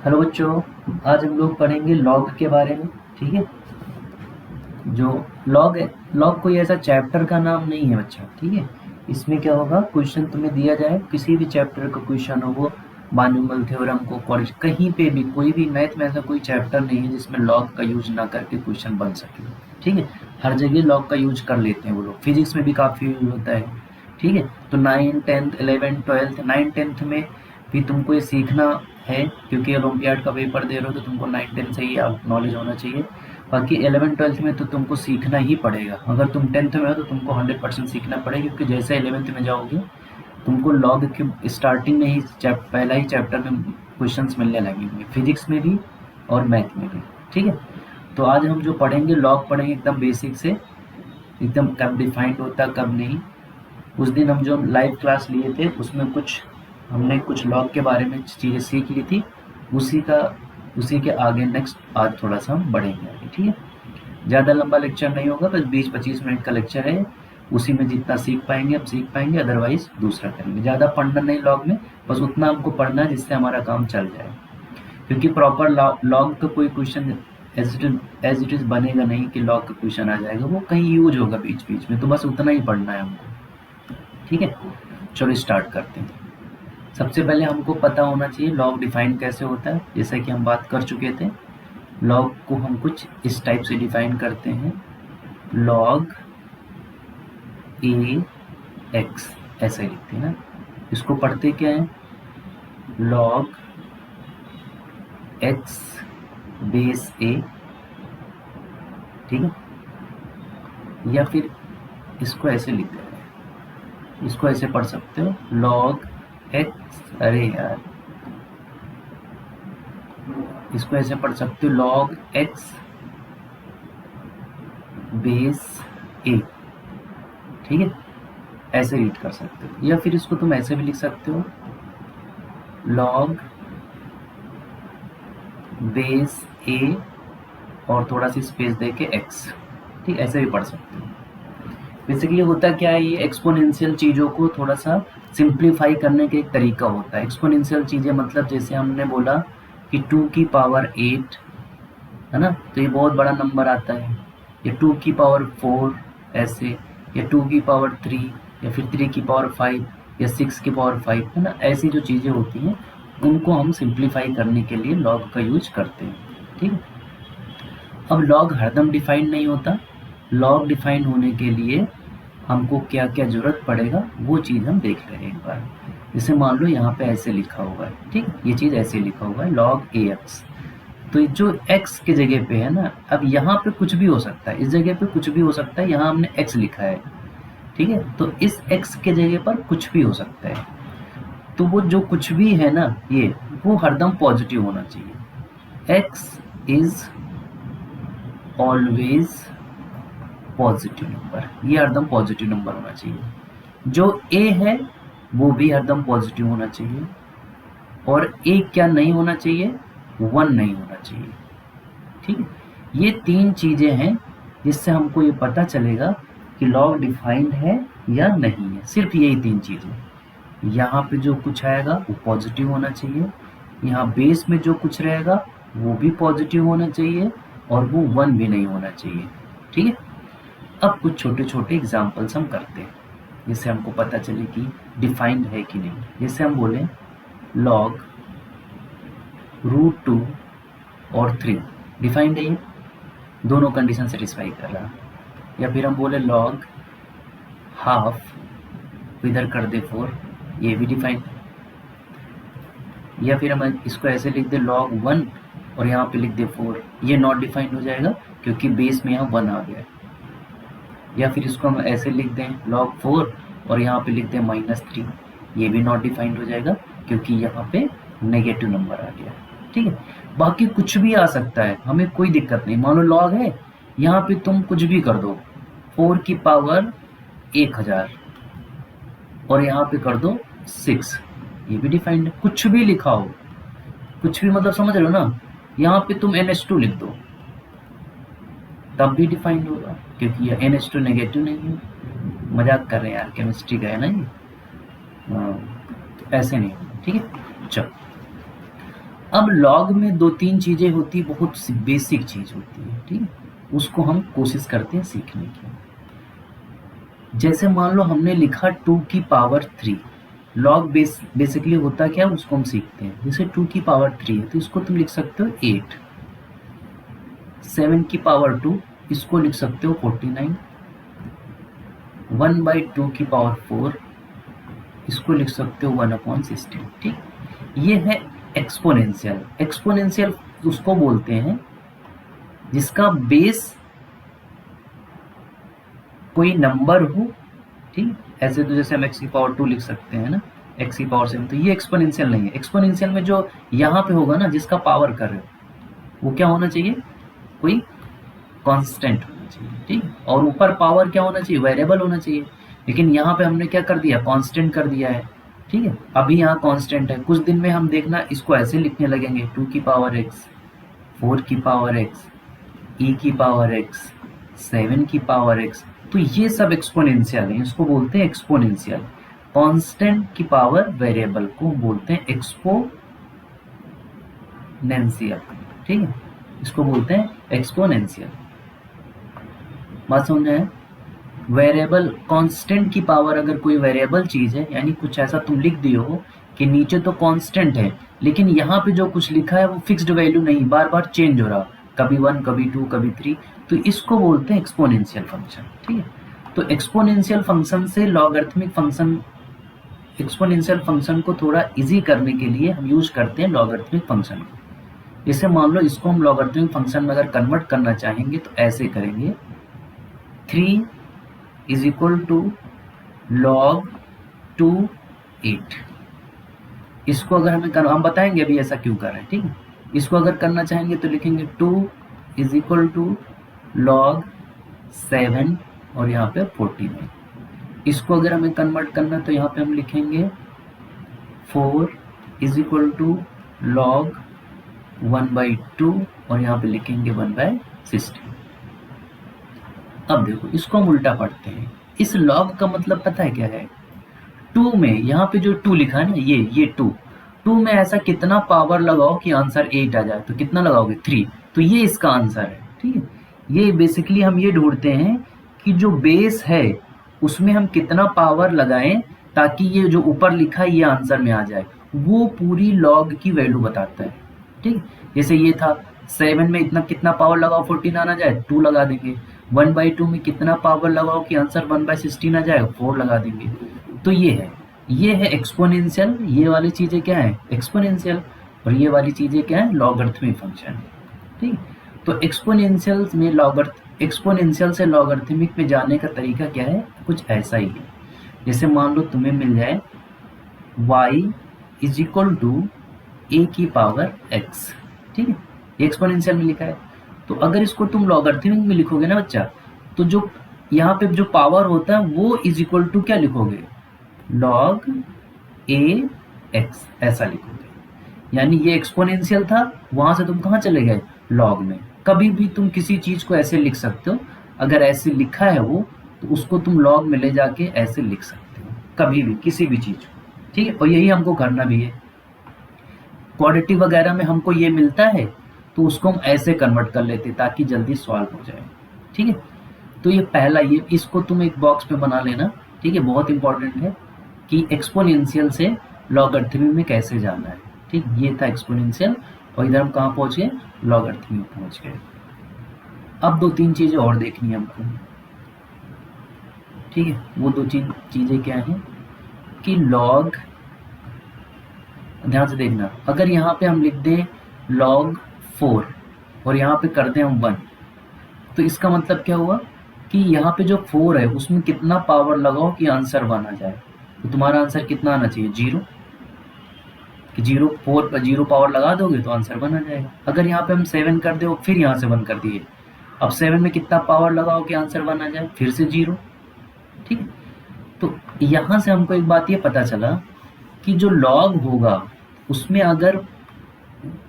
Hello बच्चों, आज हम लोग पढ़ेंगे लॉग के बारे में। ठीक है। जो लॉग है, लॉग कोई ऐसा चैप्टर का नाम नहीं है बच्चा। ठीक है। इसमें क्या होगा, क्वेश्चन तुम्हें दिया जाए, किसी भी चैप्टर का क्वेश्चन हो, वो बायनॉमियल थ्योरम को कॉलेज कहीं पे भी, कोई भी मैथ में ऐसा कोई चैप्टर नहीं है जिसमें लॉग का यूज ना करके क्वेश्चन बन सके। ठीक है। हर जगह लॉग का यूज कर लेते हैं वो लोग, फिजिक्स में भी काफ़ी यूज होता है। ठीक है। तो 9, 10th, 11th, 12th, 9, 10th में भी तुमको ये सीखना है, क्योंकि ओलंपियाड का पेपर दे रहे हो तो तुमको 9, 10 से ही नॉलेज होना चाहिए। बाकी 11, 12th में तो तुमको सीखना ही पड़ेगा। अगर तुम 10th में हो तो तुमको 100% सीखना पड़ेगा, क्योंकि जैसे 11th में जाओगे तुमको लॉग के स्टार्टिंग में ही पहला ही चैप्टर में क्वेश्चंस मिलने लगेंगे, फिजिक्स में भी और मैथ में भी। ठीक है। तो आज हम जो पढ़ेंगे, लॉग पढ़ेंगे एकदम बेसिक से, एकदम कब डिफाइंड होता कब नहीं। उस दिन हम जो लाइव क्लास लिए थे उसमें हमने कुछ लॉग के बारे में चीज़ें सीख ली थी। उसी के आगे नेक्स्ट आज थोड़ा सा हम बढ़ेंगे आगे। ठीक है। ज़्यादा लंबा लेक्चर नहीं होगा, बस 20-25 मिनट का लेक्चर है। उसी में जितना सीख पाएंगे हम सीख पाएंगे, अदरवाइज दूसरा करेंगे। ज़्यादा पढ़ना नहीं लॉग में, बस उतना हमको पढ़ना है जिससे हमारा काम चल जाए, क्योंकि प्रॉपर लॉग का कोई क्वेश्चन एज इट इज़ बनेगा नहीं कि लॉग का क्वेश्चन आ जाएगा, वो कहीं यूज होगा बीच बीच में, तो बस उतना ही पढ़ना है हमको। ठीक है। चलो स्टार्ट करते हैं। सबसे पहले हमको पता होना चाहिए लॉग डिफाइन कैसे होता है। जैसा कि हम बात कर चुके थे, लॉग को हम कुछ इस टाइप से डिफाइन करते हैं, लॉग ए एक्स, ऐसे लिखते हैं ना। इसको पढ़ते क्या है, लॉग एक्स बेस ए। ठीक है। या फिर इसको ऐसे लिखते हैं, इसको ऐसे पढ़ सकते हो, लॉग एक्स, अरे यार, इसको ऐसे पढ़ सकते हो, लॉग एक्स बेस ए। ठीक है। ऐसे रीड कर सकते हो, या फिर इसको तुम ऐसे भी लिख सकते हो, लॉग बेस ए और थोड़ा सी स्पेस दे के एक्स। ठीक, ऐसे भी पढ़ सकते हो। बेसिकली होता क्या है, ये एक्सपोनेंशियल चीज़ों को थोड़ा सा सिंप्लीफाई करने का एक तरीका होता है। एक्सपोनेंशियल चीज़ें मतलब जैसे हमने बोला कि 2 की पावर 8 है ना, तो ये बहुत बड़ा नंबर आता है। या 2 की पावर 4 ऐसे, या 2 की पावर 3, या फिर 3 की पावर 5, या 6 की पावर 5, है ना। ऐसी जो चीज़ें होती हैं उनको हम सिंप्लीफाई करने के लिए लॉग का यूज करते हैं। ठीक है। अब लॉग हरदम डिफाइन नहीं होता। लॉग डिफाइन होने के लिए हमको क्या क्या जरूरत पड़ेगा वो चीज़ हम देख ले एक बार। जैसे मान लो यहाँ पे ऐसे लिखा हुआ है, ठीक, ये चीज़ ऐसे लिखा हुआ है, लॉग ए एक्स। तो जो x के जगह पे है ना, अब यहाँ पे कुछ भी हो सकता है, इस जगह पे कुछ भी हो सकता है, यहाँ हमने x लिखा है। ठीक है। तो इस x के जगह पर कुछ भी हो सकता है, तो वो जो कुछ भी है ना, ये वो हरदम पॉजिटिव होना चाहिए। x is always positive number, ये हरदम पॉजिटिव नंबर होना चाहिए। जो a है वो भी हरदम पॉजिटिव होना चाहिए, और a क्या नहीं होना चाहिए, 1 नहीं होना चाहिए। ठीक है। ये 3 चीज़ें हैं जिससे हमको ये पता चलेगा कि लॉग डिफाइंड है या नहीं है। सिर्फ यही 3 चीज़ें। यहाँ पे जो कुछ आएगा वो पॉजिटिव होना चाहिए, यहाँ बेस में जो कुछ रहेगा वो भी पॉजिटिव होना चाहिए, और वो 1 भी नहीं होना चाहिए। ठीक है। अब कुछ छोटे छोटे एग्जाम्पल्स हम करते हैं, जिससे हमको पता चले कि डिफाइंड है कि नहीं। जैसे हम बोलें लॉग √2 और 3 डिफाइंड है, ये दोनों कंडीशन सेटिस्फाई कर रहा। या फिर हम बोले लॉग हाफ, इधर कर दे 4, ये भी डिफाइंड। या फिर हम इसको ऐसे लिख दे लॉग 1 और यहाँ पे लिख दे 4, ये नॉट डिफाइंड हो जाएगा क्योंकि बेस में यहाँ 1 आ गया। या फिर इसको हम ऐसे लिख दें लॉग 4 और यहाँ पे लिख दें -3, ये भी नॉट डिफाइंड हो जाएगा क्योंकि यहाँ पे नेगेटिव नंबर आ गया। ठीक है। बाकी कुछ भी आ सकता है, हमें कोई दिक्कत नहीं। मान लो लॉग है, यहाँ पे तुम कुछ भी कर दो, 4 की पावर 1000 और यहाँ पे कर दो 6, ये भी डिफाइंड है। कुछ भी लिखा हो, कुछ भी मतलब समझ रहे हो ना। यहाँ पे तुम NH2 लिख दो तब भी डिफाइंड होगा, क्योंकि ये NH2 नेगेटिव नहीं है। मजाक कर रहे हैं यार, केमिस्ट्री का है ना ये। तो ऐसे नहीं होगा। ठीक है। चलो अब लॉग में दो तीन चीजें होती, बहुत सी बेसिक चीज होती है, ठीक है, उसको हम कोशिश करते हैं सीखने की। जैसे मान लो हमने लिखा 2 की पावर 3, लॉग बेसिकली होता क्या है उसको हम सीखते हैं। जैसे 2 की पावर 3 है तो इसको तुम लिख सकते हो 8, 7 की पावर 2 इसको लिख सकते हो 49, 1/2 की पावर 4 इसको लिख सकते हो 1/16, ठीक। ये है एक्सपोनेंशियल। एक्सपोनेंशियल उसको बोलते हैं जिसका बेस कोई नंबर हो, ठीक। ऐसे तो जैसे हम x की पावर 2 लिख सकते हैं ना, x की पावर 7, तो ये एक्सपोनेंशियल नहीं है। एक्सपोनेंशियल में जो यहाँ पे होगा ना, जिसका पावर कर रहे हो, वो क्या होना चाहिए, कोई कांस्टेंट होना चाहिए, ठीक। और ऊपर पावर क्या होना चाहिए, वेरिएबल होना चाहिए। लेकिन यहाँ पे हमने क्या कर दिया, कांस्टेंट कर दिया है, ठीक है। अभी यहाँ कांस्टेंट है, कुछ दिन में हम देखना इसको ऐसे लिखने लगेंगे, 2 की पावर x, 4 की पावर x, e की पावर x, 7 की पावर x। तो ये सब एक्सपोनेंशियल है, इसको बोलते हैं एक्सपोनेंशियल। कांस्टेंट की पावर वेरिएबल को बोलते हैं एक्सपोनेंशियल, ठीक है, इसको बोलते हैं एक्सपोनेंशियल। बात समझ में है। वेरिएबल कांस्टेंट की पावर, अगर कोई वेरिएबल चीज है, यानी कुछ ऐसा तुम लिख दिए हो कि नीचे तो कांस्टेंट है लेकिन यहाँ पे जो कुछ लिखा है वो फिक्स्ड वैल्यू नहीं, बार बार चेंज हो रहा, कभी 1 कभी 2 कभी 3, तो इसको बोलते हैं एक्सपोनेंशियल फंक्शन, ठीक है। तो एक्सपोनेंशियल फंक्शन से लॉगरिथमिक फंक्शन, एक्सपोनेंशियल फंक्शन को थोड़ा इजी करने के लिए हम यूज करते हैं लॉगरिथमिक फंक्शन को। जैसे मान लो इसको हम लॉगरिथमिक फंक्शन में अगर कन्वर्ट करना चाहेंगे तो ऐसे करेंगे, 3 इज इक्वल टू log 2 8। इसको अगर हम बताएंगे अभी ऐसा क्यों कर रहे हैं, ठीक है। इसको अगर करना चाहेंगे तो लिखेंगे 2 इज इक्वल टू log 7 और यहाँ पे 49। इसको अगर हमें कन्वर्ट करना तो यहाँ पे हम लिखेंगे 4 इज इक्वल टू log 1/2 और यहाँ पे लिखेंगे 1/16। अब देखो इसको हम उल्टा पढ़ते हैं। इस log का मतलब पता है क्या है, 2 में यहाँ पे जो 2 लिखा है ना, ये 2 में ऐसा कितना पावर लगाओ कि आंसर 8 आ जाए, तो कितना लगाओगे 3, तो ये इसका आंसर है, ठीक है। ये बेसिकली हम ये ढूंढते हैं कि जो बेस है उसमें हम कितना पावर लगाएं ताकि ये जो ऊपर लिखा है ये आंसर में आ जाए, वो पूरी log की वैल्यू बताता है, ठीक। जैसे ये था 7 में इतना कितना पावर लगाओ 14 आना जाए, 2 लगा देंगे। 1/2 में कितना पावर लगाओ कि आंसर 1/16 आ जाए, 4 लगा देंगे। तो ये है एक्सपोनेंशियल। ये वाली चीजें क्या है, एक्सपोनेंशियल, और ये वाली चीजें क्या है, लॉगरिथमिक फंक्शन, ठीक। तो एक्सपोनेंशियल से लॉगरिथमिक में जाने का तरीका क्या है, कुछ ऐसा ही है। जैसे मान लो तुम्हें मिल जाए y is equal to a की पावर x, ठीक है, एक्सपोनेंशियल में लिखा है। तो अगर इसको तुम लॉगरिथमिक में लिखोगे ना बच्चा, तो जो यहाँ पे जो पावर होता है वो इज इक्वल टू क्या लिखोगे, log a x, ऐसा लिखोगे। यानी ये एक्सपोनेंशियल था, वहां से तुम कहाँ चले गए, log में। कभी भी तुम किसी चीज को ऐसे लिख सकते हो, अगर ऐसे लिखा है वो तो उसको तुम log में ले जाके ऐसे लिख सकते हो, कभी भी किसी भी चीज को, ठीक है। और यही हमको करना भी है। क्वाड्रेटिक वगैरह में हमको ये मिलता है तो उसको हम ऐसे कन्वर्ट कर लेते ताकि जल्दी सॉल्व हो जाए, ठीक है। तो ये पहला, ये इसको तुम एक बॉक्स में बना लेना, ठीक है, बहुत इंपॉर्टेंट है कि एक्सपोनेंशियल से लॉगरिथमिक में कैसे जाना है, ठीक। ये था एक्सपोनेंशियल, और इधर हम कहाँ पहुंच गए, लॉगरिथमिक पहुंच गए। अब 2-3 चीजें और देखनी है हमको, ठीक है। वो 2 चीजें क्या है कि log, ध्यान से देखना, अगर यहाँ पे हम लिख दें log 4 और यहाँ पे कर दें हम 1, तो इसका मतलब क्या हुआ कि यहाँ पे जो 4 है उसमें कितना पावर लगाओ कि आंसर 1 आ जाए, तो तुम्हारा आंसर कितना आना चाहिए, 0, कि 4 पर 0 पावर लगा दोगे तो आंसर 1 आ जाएगा। अगर यहाँ पे हम 7 कर दे फिर यहाँ से 1 कर दिए, अब 7 में कितना पावर लगाओ कि आंसर 1 आ जाए, फिर से 0, ठीक है। तो यहाँ से हमको एक बात ये पता चला कि जो log होगा उसमें अगर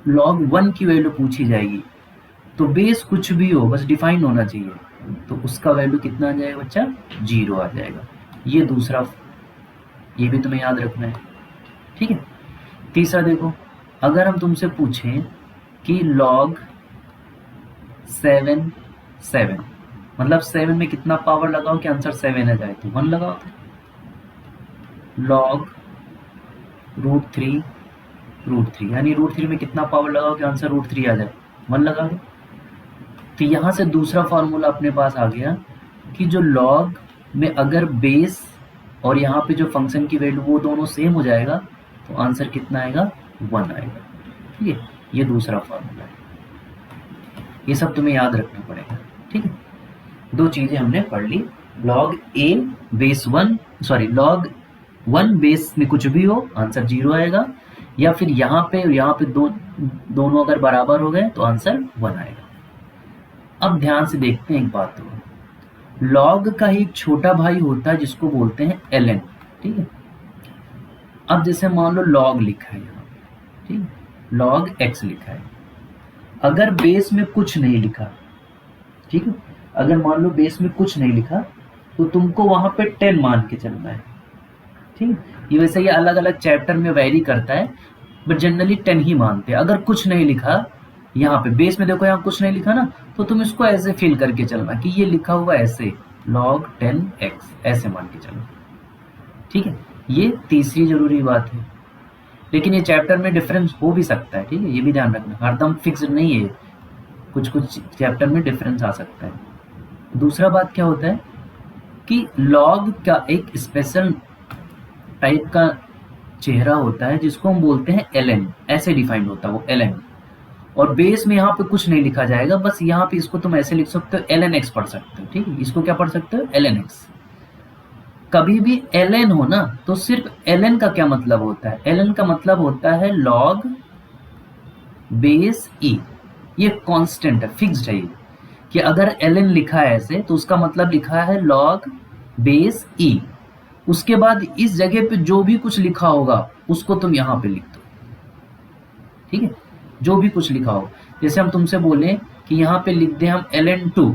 log 1 की वैल्यू पूछी जाएगी तो बेस कुछ भी हो बस डिफाइन होना चाहिए, तो उसका वैल्यू कितना आ जाएगा बच्चा, 0 आ जाएगा। ये दूसरा, ये भी तुम्हें याद रखना है, ठीक है। तीसरा देखो, अगर हम तुमसे पूछें कि log 7 7 मतलब 7 में कितना पावर लगाओ कि आंसर 7 आ जाए, तो 1 लगाओ। log √3 यानी √3 में कितना पावर लगाओ कि आंसर √3 आ जाए, 1 लगा दो। तो यहाँ से दूसरा फॉर्मूला अपने पास आ गया कि जो log में अगर बेस और यहाँ पे जो फंक्शन की वैल्यू वो दोनों सेम हो जाएगा तो आंसर कितना आएगा, 1 आएगा। ठीक है, ये दूसरा फॉर्मूला है। ये सब तुम्हें याद रखना पड़ेगा। ठीक है, दो चीजें हमने पढ़ ली, log log 1 बेस में कुछ भी हो आंसर 0 आएगा, या फिर यहाँ पे दोनों अगर बराबर हो गए तो आंसर 1 आएगा। अब ध्यान से देखते हैं एक बात, तो log का ही एक छोटा भाई होता है जिसको बोलते हैं ln। ठीक है, अब जैसे मान लो log लिखा है यहाँ, ठीक है, log x लिखा है, अगर बेस में कुछ नहीं लिखा, ठीक है, अगर मान लो बेस में कुछ नहीं लिखा तो तुमको वहां पे 10 मान के चलना है। ठीक है, ये वैसे ये अलग अलग चैप्टर में वैरी करता है, बट जनरली 10 ही मानते हैं। अगर कुछ नहीं लिखा यहाँ पे बेस में, देखो यहाँ कुछ नहीं लिखा ना, तो तुम इसको ऐसे फील करके चलना कि ये लिखा हुआ ऐसे log 10x ऐसे मान के चलना। ठीक है, ये तीसरी जरूरी बात है, लेकिन ये चैप्टर में डिफरेंस हो भी सकता है। ठीक है, ये भी ध्यान रखना, हरदम फिक्स नहीं है, कुछ कुछ चैप्टर में डिफरेंस आ सकता है। दूसरा बात क्या होता है कि log का एक स्पेशल टाइप का चेहरा होता है जिसको हम बोलते हैं ln, ऐसे डिफाइंड होता है वो ln, और बेस में यहाँ पे कुछ नहीं लिखा जाएगा, बस यहाँ पे इसको तुम ऐसे लिख सकते हो ln x पढ़ सकते हो। ठीक है, इसको क्या पढ़ सकते हो, ln x। कभी भी ln हो ना तो सिर्फ ln का क्या मतलब होता है, ln का मतलब होता है log बेस e, ये कांस्टेंट है, फिक्स्ड है ये, कि अगर ln लिखा है ऐसे तो उसका मतलब लिखा है log बेस e, उसके बाद इस जगह पे जो भी कुछ लिखा होगा उसको तुम यहाँ पे लिख दो। ठीक है, जो भी कुछ लिखा हो, जैसे हम तुमसे बोले कि यहाँ पे लिख दें हम ln2,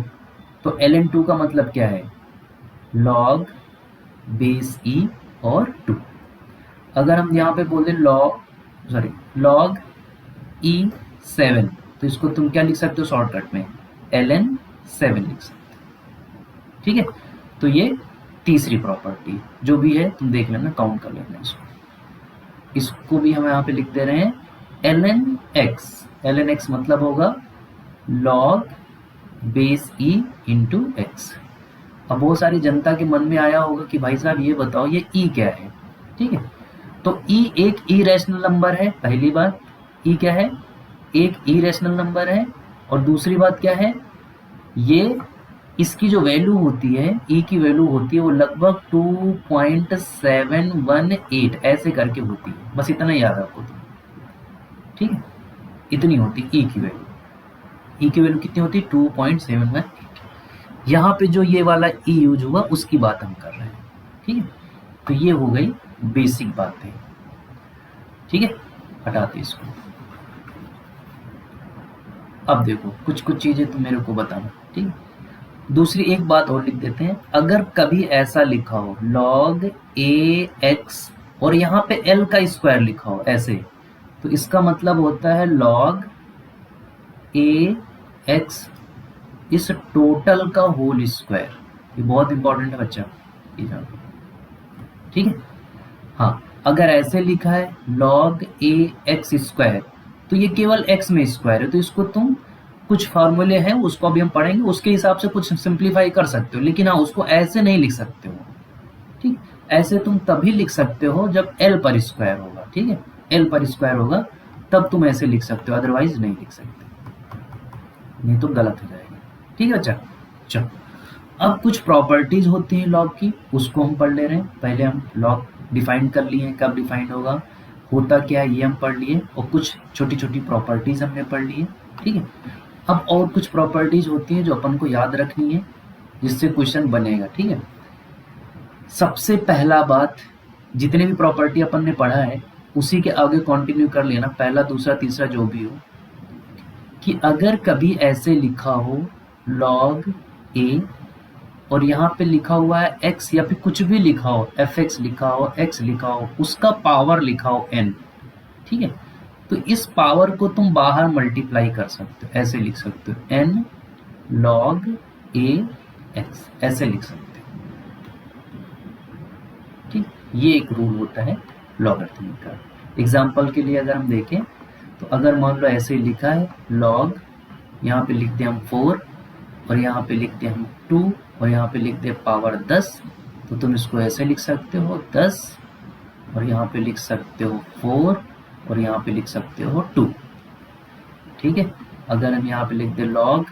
तो ln2 का मतलब क्या है, log बेस e और 2। अगर हम यहाँ पे बोले log e7, तो इसको तुम क्या लिख सकते हो शॉर्टकट में, ln7 लिख सकते हो। ठीक है, तो ये तीसरी प्रॉपर्टी जो भी है तुम देख लेना, काउंट कर लेना इसको भी हम यहाँ पे लिख दे रहे हैं ln x मतलब होगा log base e into x. अब बहुत सारी जनता के मन में आया होगा कि भाई साहब ये बताओ ये e क्या है। ठीक है, तो e एक इरेशनल नंबर है, पहली बात e क्या है, एक इरेशनल नंबर है, और दूसरी बात क्या है, ये इसकी जो वैल्यू होती है, e की वैल्यू होती है वो लगभग 2.718 ऐसे करके होती है, बस इतना याद रखो तुम। ठीक है, इतनी होती e की वैल्यू, e की वैल्यू कितनी होती है, 2.718। यहाँ पे जो ये वाला e यूज हुआ उसकी बात हम कर रहे हैं। ठीक है, तो ये हो गई बेसिक बातें। ठीक है, हटाते इसको। अब देखो कुछ कुछ चीजें तुम मेरे को बताना। ठीक है, दूसरी एक बात और लिख देते हैं, अगर कभी ऐसा लिखा हो log ax और यहाँ पे l का स्क्वायर लिखा हो ऐसे, तो इसका मतलब होता है log ax इस टोटल का होल स्क्वायर। ये बहुत इंपॉर्टेंट है बच्चा, ये जानो। ठीक है, हाँ, अगर ऐसे लिखा है log ax स्क्वायर तो ये केवल x में स्क्वायर है, तो इसको तुम कुछ फार्मूले हैं उसको अभी हम पढ़ेंगे, उसके हिसाब से कुछ सिंप्लीफाई कर सकते हो, लेकिन हाँ उसको ऐसे नहीं लिख सकते हो। ठीक, ऐसे तुम तभी लिख सकते हो जब l पर स्क्वायर होगा। ठीक है, l पर स्क्वायर होगा तब तुम ऐसे लिख सकते हो, अदरवाइज नहीं लिख सकते, नहीं तो गलत हो जाएगा। ठीक है बच्चा, चलो अब कुछ प्रॉपर्टीज होती हैं लॉग की, उसको हम पढ़ ले रहे हैं। पहले हम लॉग डिफाइन कर लिए, कब डिफाइंड होगा, होता क्या है ये हम पढ़ लिए, और कुछ छोटी छोटी प्रॉपर्टीज हमने पढ़ ली है। ठीक है, अब और कुछ प्रॉपर्टीज होती हैं जो अपन को याद रखनी है जिससे क्वेश्चन बनेगा। ठीक है, सबसे पहला बात, जितने भी प्रॉपर्टी अपन ने पढ़ा है उसी के आगे कंटिन्यू कर लेना, पहला दूसरा तीसरा जो भी हो, कि अगर कभी ऐसे लिखा हो log a और यहाँ पे लिखा हुआ है x, या फिर कुछ भी लिखा हो fx लिखा हो, x लिखा हो, उसका पावर लिखा हो n। ठीक है, तो इस पावर को तुम बाहर मल्टीप्लाई कर सकते हो, ऐसे लिख सकते हो n log a x, ऐसे लिख सकते हो। ठीक, ये एक रूल होता है लॉगरिथमिक का। एग्जाम्पल के लिए अगर हम देखें तो अगर मान लो ऐसे लिखा है log, यहाँ पे लिखते हैं हम 4 और यहाँ पे लिखते हैं हम 2 और यहाँ पे लिखते हैं पावर 10, तो तुम इसको ऐसे लिख सकते हो 10 और यहाँ पे लिख सकते हो 4 और यहाँ पे लिख सकते हो 2। ठीक है, अगर हम यहाँ पे लिख दे log,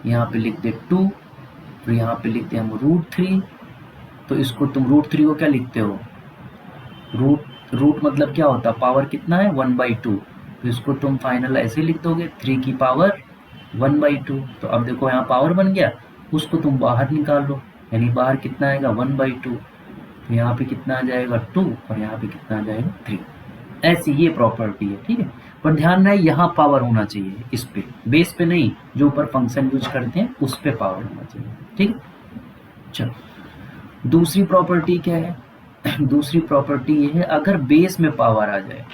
यहाँ पे लिख दे 2 और यहाँ पे लिखते हैं हम √3, तो इसको तुम √3 को क्या लिखते हो, रूट मतलब क्या होता है, पावर कितना है 1/2, तो इसको तुम फाइनल ऐसे लिख दोगे 3 की पावर 1/2। तो अब देखो यहाँ पावर बन गया, उसको तुम बाहर निकाल लो, यानी बाहर कितना आएगा 1/2, तो यहाँ पे कितना आ जाएगा 2 और यहाँ पे कितना आ जाएगा 3। ऐसी ये प्रॉपर्टी है। ठीक है, पर ध्यान रहे यहाँ पावर होना चाहिए, इस पे बेस पे नहीं, जो ऊपर फंक्शन यूज करते हैं उस पे पावर होना चाहिए। ठीक है, चलो दूसरी प्रॉपर्टी क्या है दूसरी प्रॉपर्टी ये है अगर बेस में पावर आ जाए।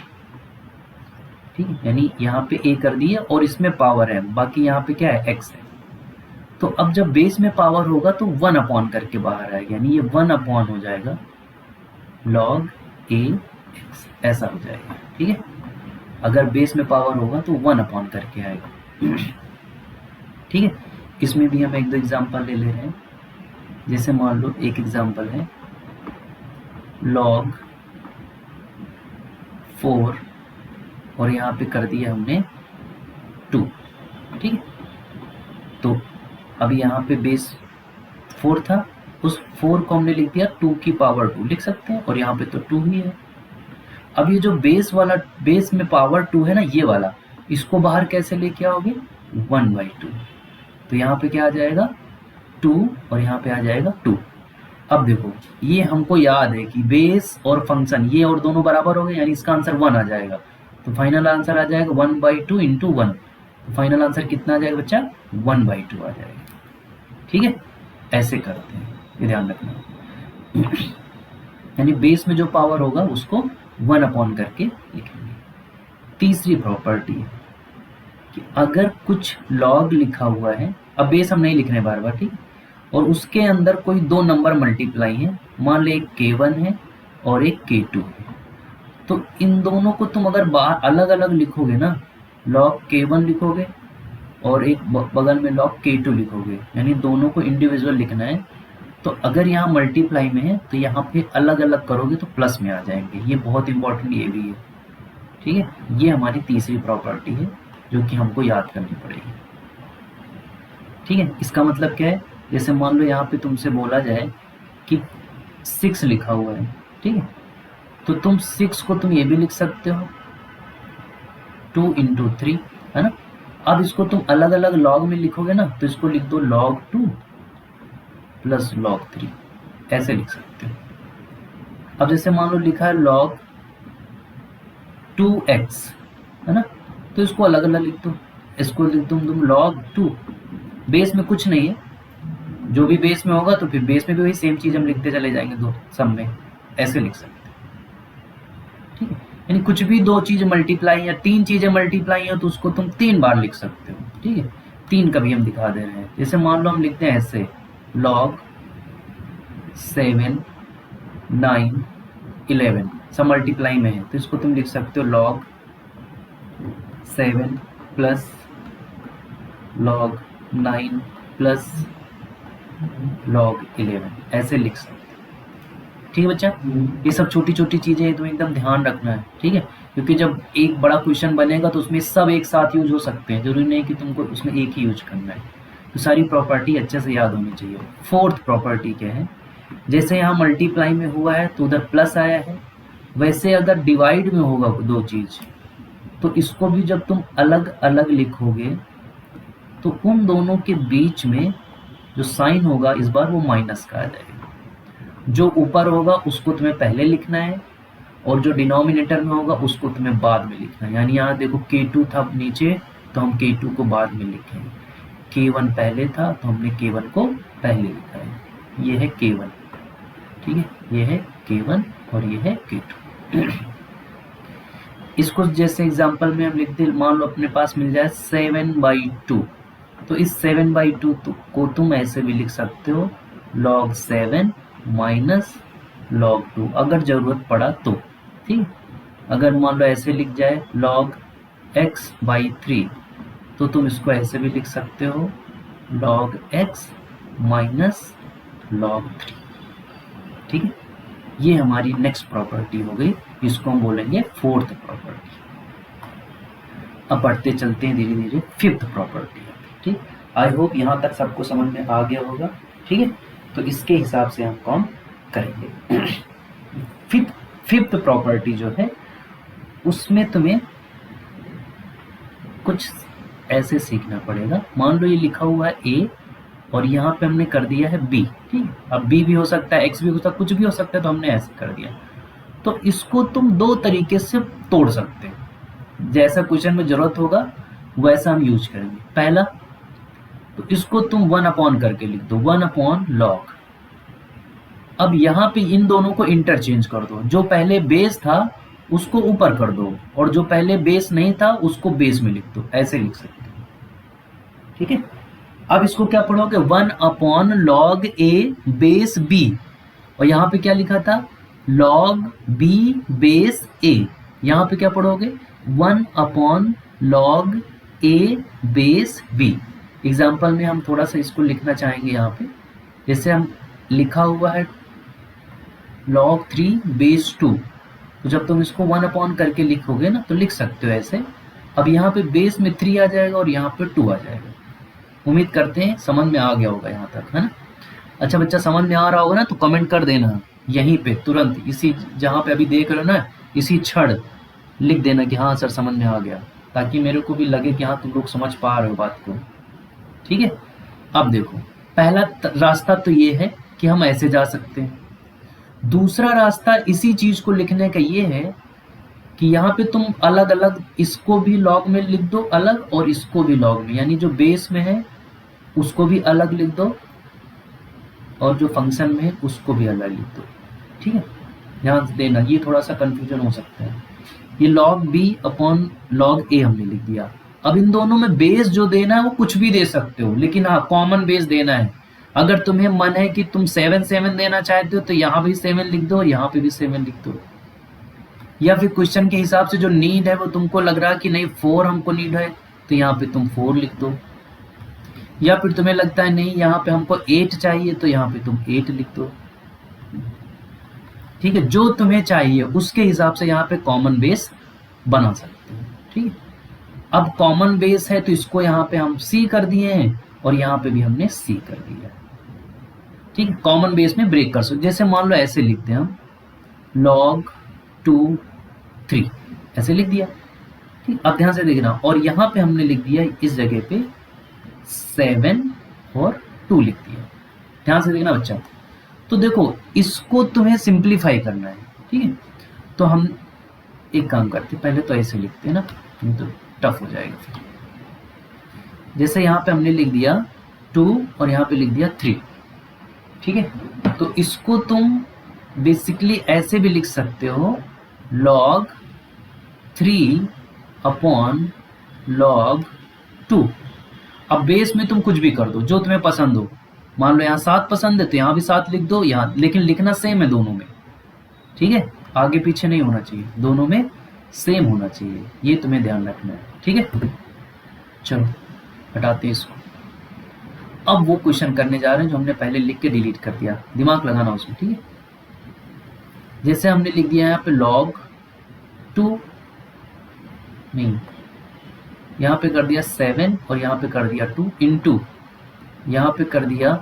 ठीक है, यानी यहाँ पे a कर दिया और इसमें पावर है, बाकी यहाँ पे क्या है x है, तो अब जब बेस में पावर होगा तो 1 अपॉन करके बाहर आएगा, यानी ये 1 अपॉन हो जाएगा log a x, ऐसा हो जाएगा। ठीक है, अगर बेस में पावर होगा तो 1 अपॉन करके आएगा। ठीक है, इसमें भी हम एक दो एग्जांपल ले रहे हैं। जैसे मान लो एक एग्जांपल है log 4 और यहाँ पे कर दिया हमने 2। ठीक है, तो अब यहाँ पे बेस 4 था, उस 4 को हमने लिख दिया 2 की पावर 2 लिख सकते हैं, और यहाँ पे तो 2 ही है। अब ये जो बेस में पावर 2 है ना, ये वाला, इसको बाहर कैसे लेके आओगे 1/2, तो यहाँ पे क्या आ जाएगा 2 और यहाँ पे आ जाएगा 2। अब देखो ये हमको याद है कि बेस और फंक्शन ये और दोनों बराबर हो गए, यानी इसका आंसर 1 आ जाएगा, तो फाइनल आंसर आ जाएगा 1/2 इंटू 1, तो फाइनल आंसर कितना आ जाएगा बच्चा 1/2 आ जाएगा। ठीक है, ऐसे करते हैं, ये ध्यान रखना। यानी बेस में जो पावर होगा उसको 1 अपॉन करके लिखेंगे। तीसरी प्रॉपर्टी है कि अगर कुछ लॉग लिखा हुआ है, अब बेस हम नहीं लिख रहे बार बार, ठीक, और उसके अंदर कोई दो नंबर मल्टीप्लाई है, मान ले एक k1 है और एक k2 है, तो इन दोनों को तुम अगर बाहर अलग अलग लिखोगे ना, log k1 लिखोगे और एक बगल में log k2 लिखोगे, यानी दोनों को इंडिविजुअल लिखना है, तो अगर यहाँ मल्टीप्लाई में है तो यहाँ पे अलग अलग करोगे तो प्लस में आ जाएंगे। ये बहुत इंपॉर्टेंट ये भी है। ठीक है, ये हमारी तीसरी प्रॉपर्टी है जो कि हमको याद करनी पड़ेगी। ठीक है, इसका मतलब क्या है, जैसे मान लो यहाँ पे तुमसे बोला जाए कि 6 लिखा हुआ है, ठीक है, तो तुम 6 को तुम ये भी लिख सकते हो 2 इंटू 3, है ना। अब इसको तुम अलग अलग लॉग में लिखोगे ना, तो इसको लिख दो log 2 प्लस log 3, ऐसे लिख सकते हो। अब जैसे मान लो लिखा है log 2x, है ना, तो इसको अलग अलग लिख दो, इसको लिख दो तुम log 2, बेस में कुछ नहीं है, जो भी बेस में होगा तो फिर बेस में भी वही सेम चीज हम लिखते चले जाएंगे दो सब में, ऐसे लिख सकते हैं। ठीक है, यानी कुछ भी दो चीज मल्टीप्लाई या 3 चीजें मल्टीप्लाई हो तो उसको तुम 3 बार लिख सकते हो। ठीक है, 3 का भी हम दिखा दे रहे हैं। जैसे मान लो हम लिखते हैं ऐसे log 7 9 11, सब मल्टीप्लाई में है, तो इसको तुम लिख सकते हो log 7 plus log 9 plus log 11, ऐसे लिख सकते हैं। ठीक है बच्चा, ये सब छोटी छोटी चीजें हैं, तो एकदम ध्यान रखना है। ठीक है, क्योंकि जब एक बड़ा क्वेश्चन बनेगा तो उसमें सब एक साथ यूज हो सकते हैं, जरूरी नहीं कि तुमको उसमें एक ही यूज करना है, तो सारी प्रॉपर्टी अच्छे से याद होनी चाहिए। फोर्थ प्रॉपर्टी क्या है, जैसे यहाँ मल्टीप्लाई में हुआ है तो उधर प्लस आया है, वैसे अगर डिवाइड में होगा दो चीज तो इसको भी जब तुम अलग अलग लिखोगे तो उन दोनों के बीच में जो साइन होगा इस बार वो माइनस का आ जाएगा, जो ऊपर होगा उसको तुम्हें पहले लिखना है और जो डिनोमिनेटर में होगा उसको तुम्हें बाद में लिखना है। यानी यहाँ देखो k2 था नीचे, तो हम k2 को बाद में लिखेंगे, k1 पहले था तो हमने k1 को पहले लिखा है। ये है k1, ठीक है, ये है k1 और ये है k2। इसको जैसे एग्जांपल में हम लिखते, मान लो अपने पास मिल जाए 7/2, तो इस 7/2 को तुम ऐसे भी लिख सकते हो log 7 माइनस log 2, अगर जरूरत पड़ा तो। ठीक, अगर मान लो ऐसे लिख जाए log x/3, तो तुम इसको ऐसे भी लिख सकते हो log x माइनस log 3। ठीक है, ये हमारी नेक्स्ट प्रॉपर्टी हो गई, इसको हम बोलेंगे फोर्थ प्रॉपर्टी। अब बढ़ते चलते हैं धीरे धीरे फिफ्थ प्रॉपर्टी। ठीक, आई होप यहाँ तक सबको समझ में आ गया होगा। ठीक है, तो इसके हिसाब से हम काम करेंगे। फिफ्थ प्रॉपर्टी जो है उसमें तुम्हें कुछ ऐसे सीखना पड़ेगा। मान लो ये लिखा हुआ है a और यहाँ पे हमने कर दिया है b। ठीक, अब b भी हो सकता है, x भी हो सकता है, कुछ भी हो सकता है, तो हमने ऐसे कर दिया। तो इसको तुम दो तरीके से तोड़ सकते हैं, जैसा क्वेश्चन में जरूरत होगा वैसा हम यूज करेंगे। पहला, तो इसको तुम 1 करके लिख दो, 1/log। अब यहाँ पे इन दोनों को इंटरचेंज कर दो, जो पहले बेस था उसको ऊपर कर दो और जो पहले बेस नहीं था उसको बेस में लिख दो, ऐसे लिख सकते हो। ठीक है, अब इसको क्या पढ़ोगे, 1/log a बेस b, और यहाँ पे क्या लिखा था log b बेस a, यहाँ पे क्या पढ़ोगे 1/log a base b। Example में हम थोड़ा सा इसको लिखना चाहेंगे यहाँ पे, जैसे हम लिखा हुआ है log 3 बेस 2, तो जब तुम इसको 1 करके लिखोगे ना तो लिख सकते हो ऐसे। अब यहाँ पे बेस में 3 आ जाएगा और यहाँ पे 2 आ जाएगा। उम्मीद करते हैं समझ में आ गया होगा यहाँ तक, है ना। अच्छा बच्चा, समझ में आ रहा होगा ना तो कमेंट कर देना यहीं पे तुरंत, इसी जहाँ पे अभी देख रहे हो ना, इसी क्षण लिख देना कि हाँ सर समझ में आ गया, ताकि मेरे को भी लगे कि हाँ तुम लोग समझ पा रहे हो बात को। ठीक है, अब देखो पहला रास्ता तो ये है कि हम ऐसे जा सकते हैं। दूसरा रास्ता इसी चीज को लिखने का ये है कि यहाँ पे तुम अलग अलग इसको भी लॉग में लिख दो अलग, और इसको भी लॉग में, यानी जो बेस में है उसको भी अलग लिख दो और जो फंक्शन में है उसको भी अलग लिख दो। ठीक है, ध्यान देना, ये थोड़ा सा कंफ्यूजन हो सकता है। ये log b/log a हमने लिख दिया। अब इन दोनों में बेस जो देना है वो कुछ भी दे सकते हो, लेकिन हाँ कॉमन बेस देना है। अगर तुम्हें मन है कि तुम 7 देना चाहते हो तो यहाँ भी 7 लिख दो और यहाँ पे भी 7 लिख दो, या फिर क्वेश्चन के हिसाब से जो नीड है वो तुमको लग रहा है कि नहीं 4 हमको नीड है तो यहाँ पे तुम 4 लिख दो, या फिर तुम्हें लगता है नहीं यहाँ पे हमको 8 चाहिए तो यहाँ पे तुम 8 लिख दो। ठीक है, जो तुम्हें चाहिए उसके हिसाब से यहाँ पे कॉमन बेस बना सकते हो। ठीक है, अब कॉमन बेस है तो इसको यहाँ पे हम C कर दिए हैं और यहाँ पे भी हमने C कर दिया। ठीक है, कॉमन बेस में ब्रेक कर सकते, जैसे मान लो ऐसे लिखते हैं हम log 2 3, ऐसे लिख दिया। ठीक, अब ध्यान से देखना, और यहाँ पे हमने लिख दिया इस जगह पे 7 और 2 लिख दिया। ध्यान से देखना बच्चा, तो देखो इसको तुम्हें सिंप्लीफाई करना है। ठीक है, तो हम एक काम करते, पहले तो ऐसे लिखते हैं ना, नहीं तो टफ हो जाएगा फिर। जैसे यहाँ पे हमने लिख दिया 2 और यहाँ पे लिख दिया 3। ठीक है, तो इसको तुम बेसिकली ऐसे भी लिख सकते हो log 3/log 2। अब बेस में तुम कुछ भी कर दो जो तुम्हें पसंद हो, मान लो यहाँ 7 पसंद है तो यहाँ भी 7 लिख दो, यहाँ लेकिन लिखना सेम है दोनों में। ठीक है, आगे पीछे नहीं होना चाहिए, दोनों में सेम होना चाहिए, ये तुम्हें ध्यान रखना है। ठीक है, चलो हटाते हैं इसको। अब वो क्वेश्चन करने जा रहे हैं जो हमने पहले लिख के डिलीट कर दिया, दिमाग लगाना उसमें। ठीक है, जैसे हमने लिख दिया यहाँ पे log 2, नहीं यहाँ पे कर दिया 7 और यहाँ पे कर दिया 2 इंटू, यहाँ पे कर दिया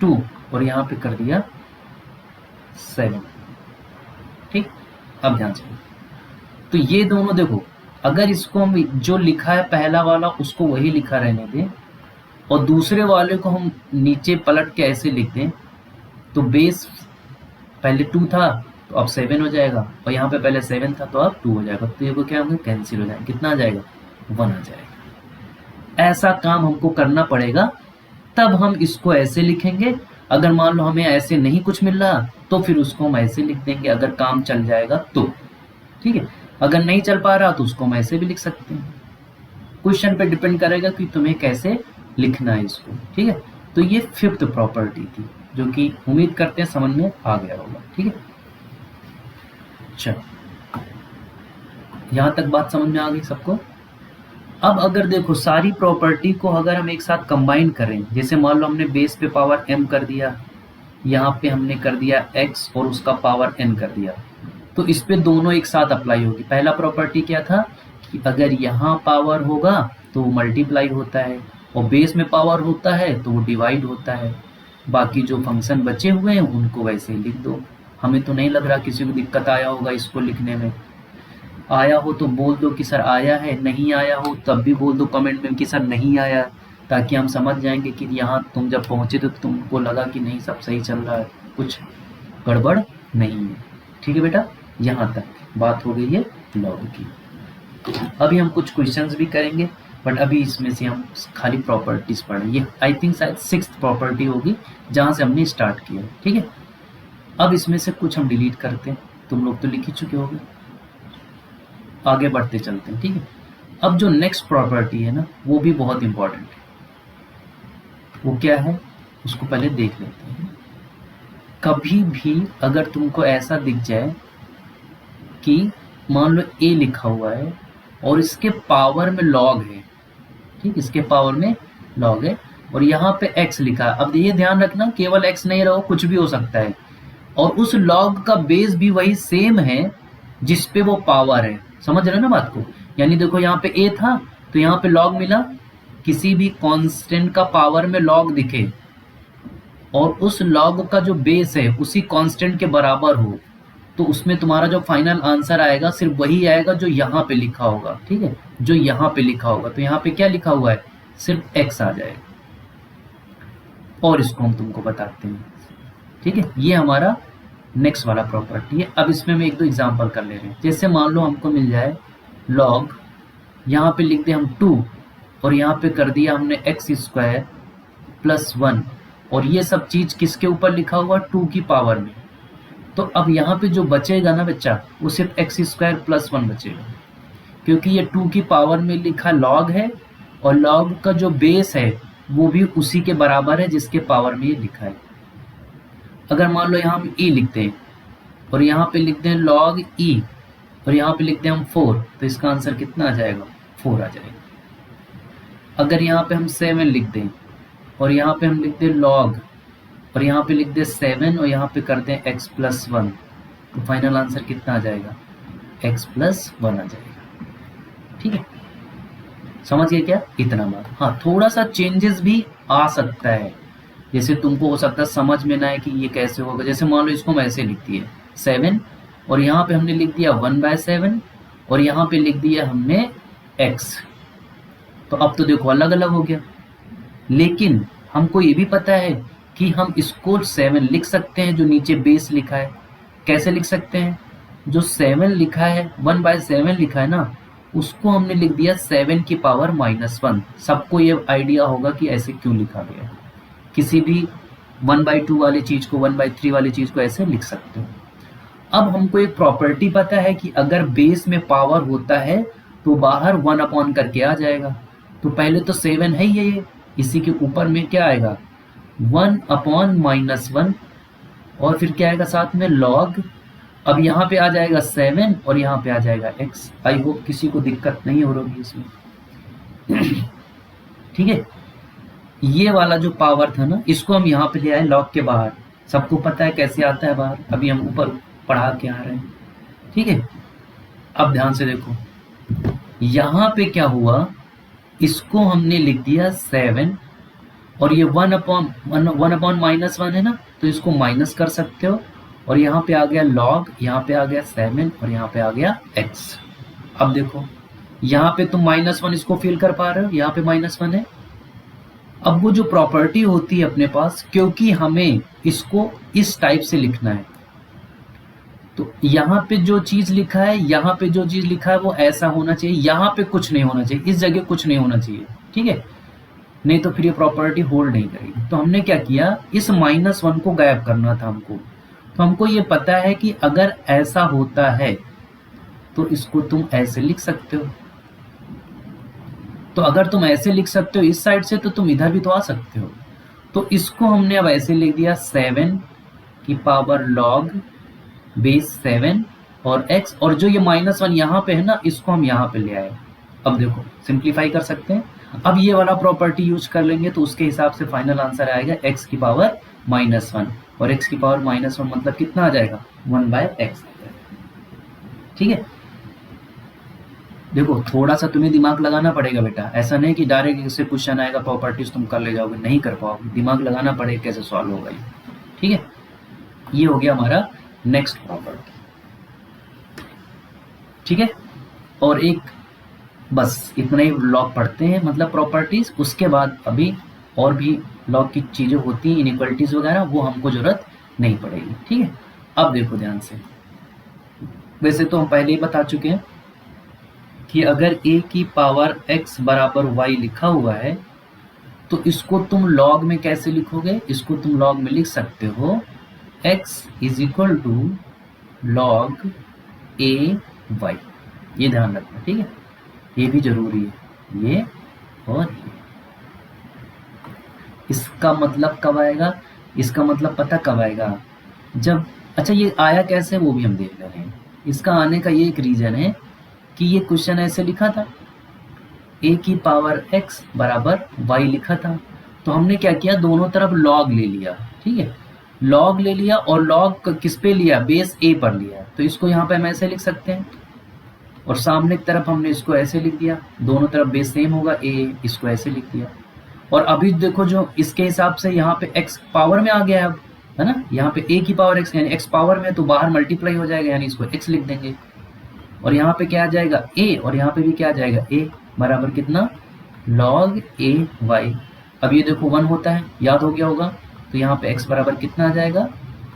2 और यहाँ पे कर दिया 7। ठीक, अब ध्यान से, तो ये दोनों देखो, अगर इसको हम जो लिखा है पहला वाला उसको वही लिखा रहने दें और दूसरे वाले को हम नीचे पलट के ऐसे लिख दें, तो बेस पहले 2 था तो अब 7 हो जाएगा, और यहाँ पे पहले 7 था तो अब 2 हो जाएगा, तो ये क्या होगा, कैंसिल हो जाएगा। कितना आ जाएगा, 1 आ जाएगा। ऐसा काम हमको करना पड़ेगा, तब हम इसको ऐसे लिखेंगे। अगर मान लो हमें ऐसे नहीं कुछ मिल रहा तो फिर उसको हम ऐसे लिख देंगे, अगर काम चल जाएगा तो। ठीक है। अगर नहीं चल पा रहा तो उसको हम ऐसे भी लिख सकते हैं, क्वेश्चन पे डिपेंड करेगा कि तुम्हें कैसे लिखना है इसको, ठीक है। तो ये फिफ्थ प्रॉपर्टी थी जो कि उम्मीद करते हैं समझ में आ गया होगा, ठीक है। चलो यहां तक बात समझ में आ गई सबको। अब अगर देखो सारी प्रॉपर्टी को अगर हम एक साथ कंबाइन करें, जैसे मान लो हमने बेस पे पावर m कर दिया, यहाँ पे हमने कर दिया x और उसका पावर n कर दिया, तो इस पे दोनों एक साथ अप्लाई होगी। पहला प्रॉपर्टी क्या था कि अगर यहाँ पावर होगा तो वो मल्टीप्लाई होता है, और बेस में पावर होता है तो वो डिवाइड होता है। बाकी जो फंक्शन बचे हुए हैं उनको वैसे ही लिख दो। हमें तो नहीं लग रहा किसी को दिक्कत आया होगा इसको लिखने में। आया हो तो बोल दो कि सर आया है, नहीं आया हो तब भी बोल दो कमेंट में कि सर नहीं आया, ताकि हम समझ जाएंगे कि यहाँ तुम जब पहुँचे तो तुमको लगा कि नहीं सब सही चल रहा है, कुछ गड़बड़ नहीं है। ठीक है बेटा, यहाँ तक बात हो गई है लॉग की। अभी हम कुछ क्वेश्चंस भी करेंगे, बट अभी इसमें से हम खाली प्रॉपर्टीज पढ़ेंगे। ये आई थिंक शायद 6th प्रॉपर्टी होगी जहाँ से हमने स्टार्ट किया, ठीक है। अब इसमें से कुछ हम डिलीट करते हैं, तुम लोग तो लिख ही चुके होगे, आगे बढ़ते चलते हैं, ठीक है। अब जो नेक्स्ट प्रॉपर्टी है ना वो भी बहुत इंपॉर्टेंट है। वो क्या है उसको पहले देख लेते हैं। कभी भी अगर तुमको ऐसा दिख जाए कि मान लो a लिखा हुआ है और इसके पावर में लॉग है, ठीक, इसके पावर में लॉग है और यहाँ पे x लिखा है। अब ये ध्यान रखना केवल x नहीं रहो, कुछ भी हो सकता है, और उस लॉग का बेस भी वही सेम है जिस पे वो पावर है। समझ रहे हो ना बात को? यानी देखो यहाँ पे a था तो यहाँ पे लॉग मिला, किसी भी कांस्टेंट का पावर में लॉग दिखे और उस लॉग का जो बेस है उसी कांस्टेंट के बराबर हो, तो उसमें तुम्हारा जो फाइनल आंसर आएगा सिर्फ वही आएगा जो यहाँ पे लिखा होगा, ठीक है, जो यहाँ पे लिखा होगा। तो यहाँ पे क्या लिखा हुआ है, सिर्फ x आ जाएगा, और इसको हम तुमको बताते हैं, ठीक है। ये हमारा नेक्स्ट वाला प्रॉपर्टी है। अब इसमें मैं एक दो एग्जांपल कर ले रहे हैं। जैसे मान लो हमको मिल जाए लॉग, यहाँ पे लिख दे हम 2 और यहाँ पे कर दिया हमने x² + 1, और ये सब चीज किसके ऊपर लिखा हुआ, 2 की पावर में। तो अब यहाँ पे जो बचेगा ना बच्चा वो सिर्फ x² + 1 बचेगा, क्योंकि ये 2 की पावर में लिखा लॉग है और लॉग का जो बेस है वो भी उसी के बराबर है जिसके पावर में ये लिखा है। अगर मान लो यहाँ हम e लिखते हैं और यहाँ पे लिखते हैं log e और यहाँ पे लिखते हैं हम 4, तो इसका आंसर कितना आ जाएगा, 4 आ जाएगा। अगर यहाँ पे हम 7 लिख दें और यहाँ पे हम लिखते हैं log और यहाँ पे लिख दे 7 और यहाँ पे करते हैं x + 1, तो फाइनल आंसर कितना आ जाएगा, x + 1 आ जाएगा, ठीक है। समझ गए क्या, इतना बात। हाँ, थोड़ा सा चेंजेस भी आ सकता है, जैसे तुमको हो सकता है समझ में ना आए कि ये कैसे होगा। जैसे मान लो इसको हम ऐसे लिख दिए 7 और यहाँ पे हमने लिख दिया 1/7 और यहाँ पे लिख दिया हमने x, तो अब तो देखो अलग अलग हो गया। लेकिन हमको ये भी पता है कि हम इसको 7 लिख सकते हैं जो नीचे बेस लिखा है। कैसे लिख सकते हैं, जो 7 लिखा है 1/7 लिखा है ना, उसको हमने लिख दिया 7 की पावर -1। सबको ये आइडिया होगा कि ऐसे क्यों लिखा गया। किसी भी 1/2 वाली चीज को 1/3 वाली चीज को ऐसे लिख सकते हो। अब हमको एक प्रॉपर्टी पता है कि अगर बेस में पावर होता है तो बाहर 1 करके आ जाएगा। तो पहले तो 7 है ये, इसी के ऊपर में क्या आएगा 1/-1 और फिर क्या आएगा साथ में log। अब यहाँ पे आ जाएगा 7 और यहाँ पे आ जाएगा x। आई होप किसी को दिक्कत नहीं हो रही इसमें, ठीक है। ये वाला जो पावर था ना, इसको हम यहाँ पे ले आए log के बाहर। सबको पता है कैसे आता है बाहर, अभी हम ऊपर पढ़ा के आ रहे हैं, ठीक है। अब ध्यान से देखो, यहाँ पे क्या हुआ, इसको हमने लिख दिया 7 और ये 1/-1 है ना, तो इसको माइनस कर सकते हो और यहाँ पे आ गया log, यहाँ पे आ गया 7 और यहाँ पे आ गया x। अब देखो यहाँ पे तुम -1 इसको फील कर पा रहे हो, यहाँ पे -1 है। अब वो जो प्रॉपर्टी होती है अपने पास, क्योंकि हमें इसको इस टाइप से लिखना है, तो यहाँ पे जो चीज लिखा है, यहाँ पे जो चीज लिखा है वो ऐसा होना चाहिए, यहाँ पे कुछ नहीं होना चाहिए, इस जगह कुछ नहीं होना चाहिए, ठीक है, नहीं तो फिर ये प्रॉपर्टी होल्ड नहीं करेगी। तो हमने क्या किया, इस -1 को गायब करना था हमको। तो हमको ये पता है कि अगर ऐसा होता है तो इसको तुम ऐसे लिख सकते हो। तो अगर तुम ऐसे लिख सकते हो इस साइड से, तो तुम इधर भी तो आ सकते हो। तो इसको हमने अब ऐसे लिख दिया 7 की पावर लॉग बेस 7 और x, और जो ये -1 यहाँ पे है ना, इसको हम यहाँ पे ले आए। अब देखो सिंप्लीफाई कर सकते हैं। अब ये वाला प्रॉपर्टी यूज कर लेंगे तो उसके हिसाब से फाइनल आंसर आएगा x की पावर -1, और x की पावर -1 मतलब कितना आ जाएगा, 1/x। ठीक है, देखो थोड़ा सा तुम्हें दिमाग लगाना पड़ेगा बेटा, ऐसा नहीं कि डायरेक्ट इससे क्वेश्चन आएगा प्रॉपर्टीज तुम कर ले जाओगे, नहीं कर पाओगे, दिमाग लगाना पड़ेगा कैसे सॉल्व होगा ये। ठीक है, ये हो गया हमारा नेक्स्ट प्रॉपर्टी। ठीक है, और एक बस इतना ही लॉग पढ़ते हैं, मतलब प्रॉपर्टीज। उसके बाद अभी और भी लॉग की चीजें होती हैं, इनइक्वालिटीज वगैरह, वो हमको जरूरत नहीं पड़ेगी। ठीक है, अब देखो ध्यान से, वैसे तो हम पहले ही बता चुके हैं कि अगर a की पावर x बराबर y लिखा हुआ है तो इसको तुम लॉग में कैसे लिखोगे, इसको तुम लॉग में लिख सकते हो x is equal to log a y। ये ध्यान रखना, ठीक है, ये भी जरूरी है, ये और ये। इसका मतलब कब आएगा, इसका मतलब पता कब आएगा, जब, अच्छा ये आया कैसे वो भी हम देख ले रहे हैं। इसका आने का ये एक रीजन है कि ये क्वेश्चन ऐसे लिखा था, a की पावर x बराबर y लिखा था, तो हमने क्या किया, दोनों तरफ log ले लिया। ठीक है, log ले लिया, और log किस पे लिया, बेस a पर लिया, तो इसको यहाँ पे हम ऐसे लिख सकते हैं, और सामने की तरफ हमने इसको ऐसे लिख दिया, दोनों तरफ बेस सेम होगा a, इसको ऐसे लिख दिया। और अभी देखो जो इसके हिसाब से यहाँ पे x पावर में आ गया अब, है ना, यहाँ पे a की पावर x यानी x पावर में, तो बाहर मल्टीप्लाई हो जाएगा, यानी इसको x लिख देंगे, और यहाँ पे क्या आ जाएगा a, और यहाँ पे भी क्या आ जाएगा a, बराबर कितना, log a y। अब ये देखो 1 होता है, याद हो गया होगा, तो यहाँ पे x बराबर कितना आ जाएगा,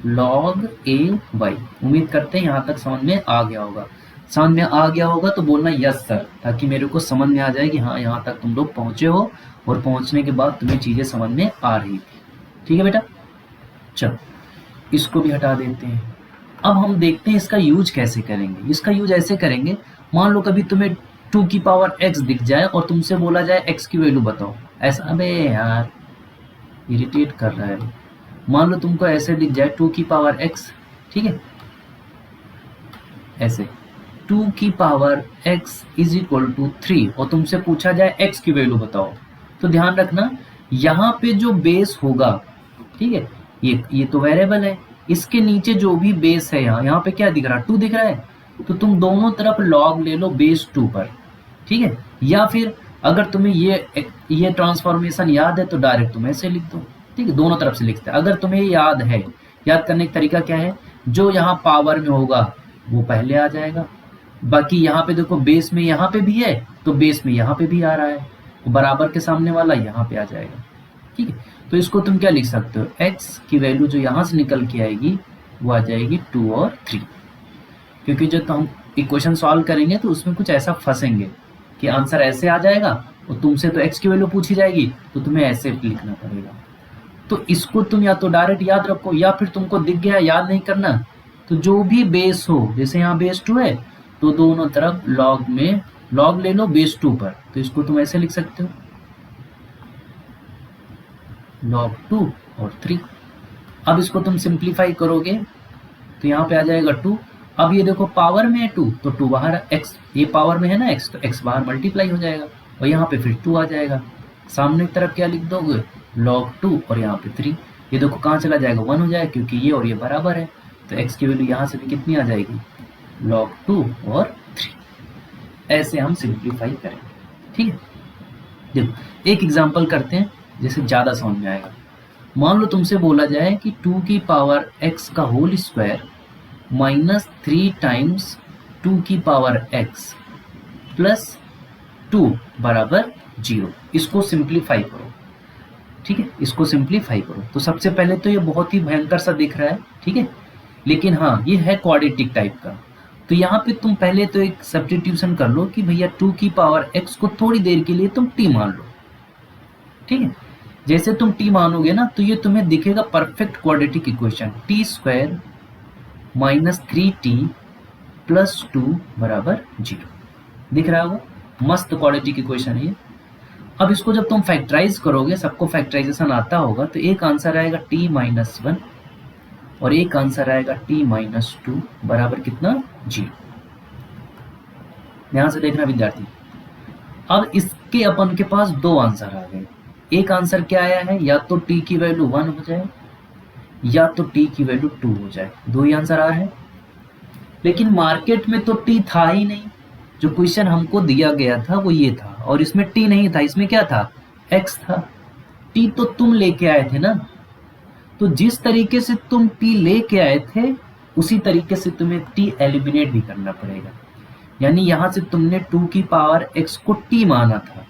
log a y। उम्मीद करते हैं यहाँ तक समझ में आ गया होगा। समझ में आ गया होगा तो बोलना यस सर, ताकि मेरे को समझ में आ जाए कि हाँ यहाँ तक तुम लोग पहुंचे हो, और पहुंचने के बाद तुम्हें चीजें समझ में आ रही थी। ठीक है बेटा, चलो इसको भी हटा देते हैं। अब हम देखते हैं इसका यूज कैसे करेंगे। इसका यूज ऐसे करेंगे, मान लो कभी तुम्हें 2 की पावर x दिख जाए और तुमसे बोला जाए x की वैल्यू बताओ, ऐसा, अबे यार इरिटेट कर रहा है। मान लो तुमको ऐसे दिख जाए 2 की पावर x, ठीक है, ऐसे 2 की power x is equal to 3, और तुमसे पूछा जाए x की वैल्यू बताओ, तो ध्यान रखना यहाँ पे जो बेस होगा, ठीक है, ये तो वेरिएबल है, इसके नीचे जो भी बेस है, यहाँ पे क्या दिख रहा है, 2 दिख रहा है, तो तुम दोनों तरफ लॉग ले लो बेस 2 पर। ठीक है, या फिर अगर तुम्हें ये ट्रांसफॉर्मेशन याद है तो डायरेक्ट तुम ऐसे लिख दो। ठीक है, दोनों तरफ से लिखते हैं। अगर तुम्हें याद है, याद करने का तरीका क्या है, जो यहाँ पावर में होगा वो पहले आ जाएगा, बाकी यहाँ पे देखो बेस में यहाँ पे भी है, तो बेस में यहाँ पे भी आ रहा है, तो बराबर के सामने वाला यहाँ पे आ जाएगा। ठीक है, तो इसको तुम क्या लिख सकते हो, x की वैल्यू जो यहाँ से निकल के आएगी वो आ जाएगी 2 और 3, क्योंकि जब हम इक्वेशन सॉल्व करेंगे तो उसमें कुछ ऐसा फंसेंगे कि आंसर ऐसे आ जाएगा, और तुमसे तो x की वैल्यू पूछी जाएगी, तो तुम्हें ऐसे लिखना पड़ेगा। तो इसको तुम या तो डायरेक्ट याद रखो, या फिर तुमको दिख गया याद नहीं करना, तो जो भी बेस हो, जैसे यहाँ बेस 2 है, तो दोनों तरफ लॉग में लॉग ले लो बेस 2 पर, तो इसको तुम ऐसे लिख सकते हो, log 2 और 3। अब इसको तुम सिंप्लीफाई करोगे तो यहाँ पे आ जाएगा 2। अब ये देखो पावर में है 2, तो 2 बाहर, x ये पावर में है ना x, तो x बाहर मल्टीप्लाई हो जाएगा, और यहाँ पे फिर 2 आ जाएगा। सामने की तरफ क्या लिख दोगे, log 2, और यहाँ पे 3। ये देखो कहाँ चला जाएगा, 1 हो जाएगा, क्योंकि ये और ये बराबर है, तो x की वैल्यू यहाँ से भी कितनी आ जाएगी, log 2 और 3। ऐसे हम सिंप्लीफाई करेंगे। ठीक है, देखो एक एग्जाम्पल करते हैं जैसे ज्यादा समझ में आएगा। मान लो तुमसे बोला जाए कि 2 की पावर x का होल स्क्वायर -3 टाइम्स 2 की पावर x प्लस 2 बराबर 0। इसको सिंप्लीफाई करो। ठीक है, इसको सिंप्लीफाई करो। तो सबसे पहले तो ये बहुत ही भयंकर सा दिख रहा है, ठीक है, लेकिन हाँ ये है क्वाड्रेटिक टाइप का। तो यहाँ पे तुम पहले तो एक सब्स्टिट्यूशन कर लो कि भैया 2 की पावर x को थोड़ी देर के लिए तुम t मान लो। ठीक है, जैसे तुम t मानोगे ना, तो ये तुम्हें दिखेगा perfect quadratic equation, t² -3t plus 2 बराबर 0। दिख रहा होगा, मस्त क्वाड्रेटिक इक्वेशन है ये। अब इसको जब तुम फैक्टराइज करोगे, सबको फैक्टराइजेशन आता होगा, तो एक आंसर आएगा t-1 और एक आंसर आएगा t-2 बराबर कितना 0। ध्यान से देखना विद्यार्थी। अब इसके अपन के पास दो आंसर आ गए। एक आंसर क्या आया है, या तो t की वैल्यू 1 हो जाए या तो t की वैल्यू 2 हो जाए, दो ही आंसर आ रहे हैं। लेकिन मार्केट में तो t था ही नहीं, जो क्वेश्चन हमको दिया गया था वो ये था, और इसमें t नहीं था, इसमें क्या था, x था। t तो तुम लेके आए थे ना, तो जिस तरीके से तुम t लेके आए थे उसी तरीके से तुम्हें t एलिमिनेट भी करना पड़ेगा। यानी यहां से तुमने 2 की पावर x को t माना था,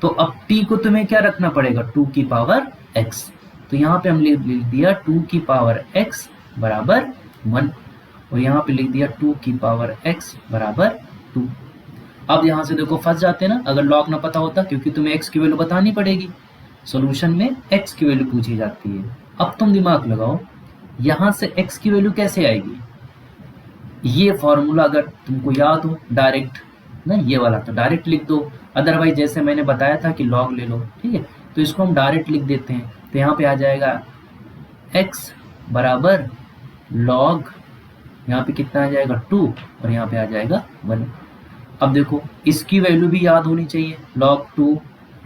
तो अब t को तुम्हें क्या रखना पड़ेगा, 2 की पावर x। तो यहाँ पे हम लिख दिया 2 की पावर x बराबर 1, और यहाँ पे लिख दिया 2 की पावर x बराबर 2। अब यहाँ से देखो फंस जाते ना अगर लॉग ना पता होता, क्योंकि तुम्हें x की वैल्यू बतानी पड़ेगी, सॉल्यूशन में x की वैल्यू पूछी जाती है। अब तुम दिमाग लगाओ, यहाँ से x की वैल्यू कैसे आएगी। ये फॉर्मूला अगर तुमको याद हो डायरेक्ट ना, ये वाला तो डायरेक्ट लिख दो, अदरवाइज जैसे मैंने बताया था कि लॉग ले लो, ठीक है, तो इसको हम डायरेक्ट लिख देते हैं। तो यहाँ पे आ जाएगा x बराबर लॉग, यहाँ पे कितना आ जाएगा 2 और यहाँ पे आ जाएगा 1। अब देखो इसकी वैल्यू भी याद होनी चाहिए, log 2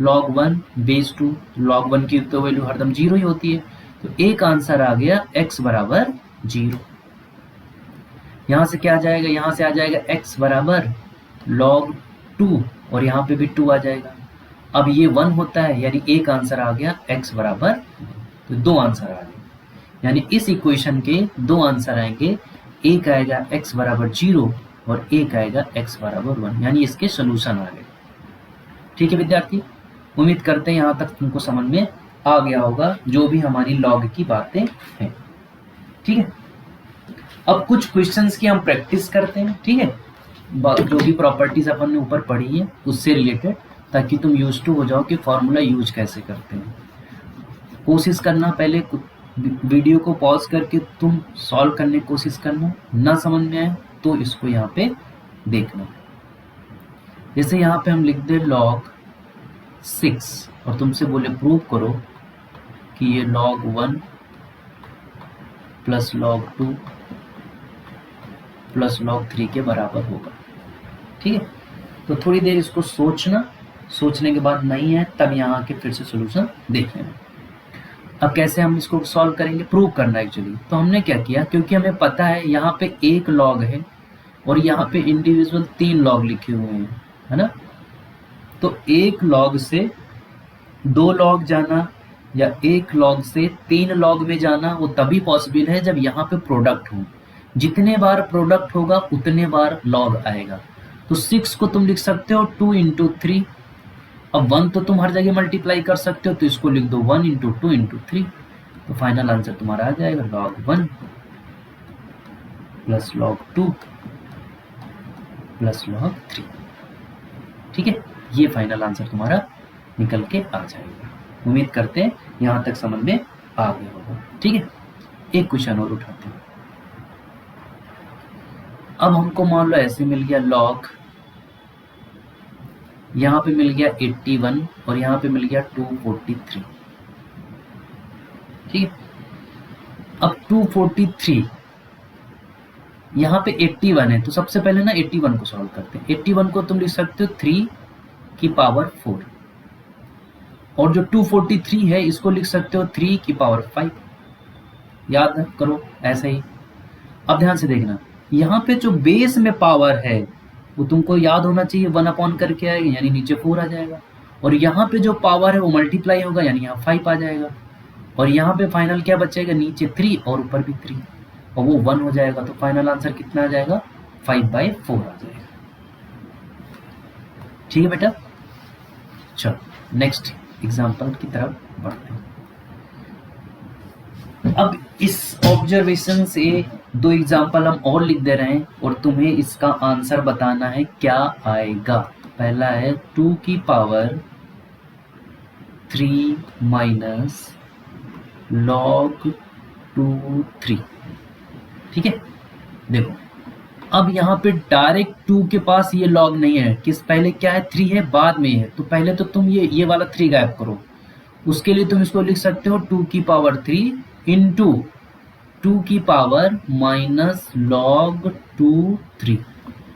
log 1 बेस 2, log 1 की तो वैल्यू हरदम 0 ही होती है। तो एक आंसर आ गया x बराबर 0। यहाँ से क्या आ जाएगा, यहाँ से आ जाएगा x बराबर log 2 और यहाँ पे भी 2 आ जाएगा। अब ये 1 होता है, यानी एक आंसर आ गया x बराबर, तो दो आंसर आ गए। यानी इस इक्वेशन के दो आंसर आएंगे, एक आएगा x बराबर 0 और एक आएगा x बराबर 1, यानी इसके सोल्यूशन आ गए। ठीक है विद्यार्थी, उम्मीद करते हैं यहाँ तक तुमको समझ में आ गया होगा जो भी हमारी लॉग की बातें हैं। ठीक है, अब कुछ क्वेश्चंस की हम प्रैक्टिस करते हैं, ठीक है, जो भी प्रॉपर्टीज अपन ने ऊपर पढ़ी है उससे रिलेटेड, ताकि तुम यूज टू हो जाओ कि फॉर्मूला यूज कैसे करते हैं। कोशिश करना पहले वीडियो को पॉज करके तुम सॉल्व करने की कोशिश करना, ना समझ में आए तो इसको यहाँ पे देखना। जैसे यहाँ पे हम लिख दे log 6 और तुमसे बोले प्रूव करो कि ये log 1 plus log 2 plus log 3 के बराबर होगा। ठीक है, तो थोड़ी देर इसको सोचना, सोचने के बाद नहीं है तब यहाँ के फिर से सोल्यूशन देख लेना। अब कैसे हम इसको सॉल्व करेंगे, प्रूव करना एक्चुअली। तो हमने क्या किया, क्योंकि हमें पता है यहाँ पे एक लॉग है और यहाँ पे इंडिविजुअल 3 लॉग लिखे हुए हैं, है ना, तो एक लॉग से 2 लॉग जाना या एक लॉग से 3 लॉग में जाना वो तभी पॉसिबल है जब यहाँ पे प्रोडक्ट हो। जितने बार प्रोडक्ट होगा उतने बार लॉग आएगा। तो 6 को तुम लिख सकते हो 2 इंटू 3। अब 1 तो तुम हर जगह मल्टीप्लाई कर सकते हो, तो इसको लिख दो 1 इंटू 2 इंटू 3। तो फाइनल आंसर तुम्हारा आ जाएगा log 1 plus log 2 plus log 3। ठीक है, ये फाइनल आंसर तुम्हारा निकल के आ जाएगा। उम्मीद करते हैं यहाँ तक समझ में आ गया होगा। ठीक है, एक क्वेश्चन और उठाते हैं। अब हमको मान लो ऐसे मिल गया log, यहाँ पे मिल गया 81 और यहाँ पे मिल गया 243। ठीक है, अब 243 यहाँ पे 81 है, तो सबसे पहले ना 81 को सॉल्व करते हैं। 81 को तुम लिख सकते हो 3 की पावर 4, और जो 243 है इसको लिख सकते हो 3 की पावर 5। याद करो ऐसे ही। अब ध्यान से देखना, यहाँ पे जो बेस में पावर है वो तुमको याद होना चाहिए, 1 अपॉन करके आएगा, यानी नीचे 4 आ जाएगा, और यहाँ पे जो पावर है वो मल्टीप्लाई होगा, यानी यहाँ 5 आ जाएगा, और यहाँ पे फाइनल क्या बचेगा, नीचे 3 और ऊपर भी 3, और वो 1 हो जाएगा। तो फाइनल आंसर कितना आ जाएगा, 5/4 आ जाएगा। ठीक है बेटा, चलो नेक्स्ट एग्जाम्पल की तरफ बढ़ते हैं। अब इस ऑब्जर्वेशन से 2 एग्जाम्पल हम और लिख दे रहे हैं और तुम्हें इसका आंसर बताना है क्या आएगा। पहला है 2 की पावर 3 माइनस log 2 3। ठीक है, देखो अब यहाँ पे डायरेक्ट 2 के पास ये लॉग नहीं है, किस पहले क्या है 3 है, बाद में है, तो पहले तो तुम ये वाला 3 गायब करो। उसके लिए तुम इसको लिख सकते हो 2 की पावर 3 इंटू 2 की पावर माइनस लॉग 2 3।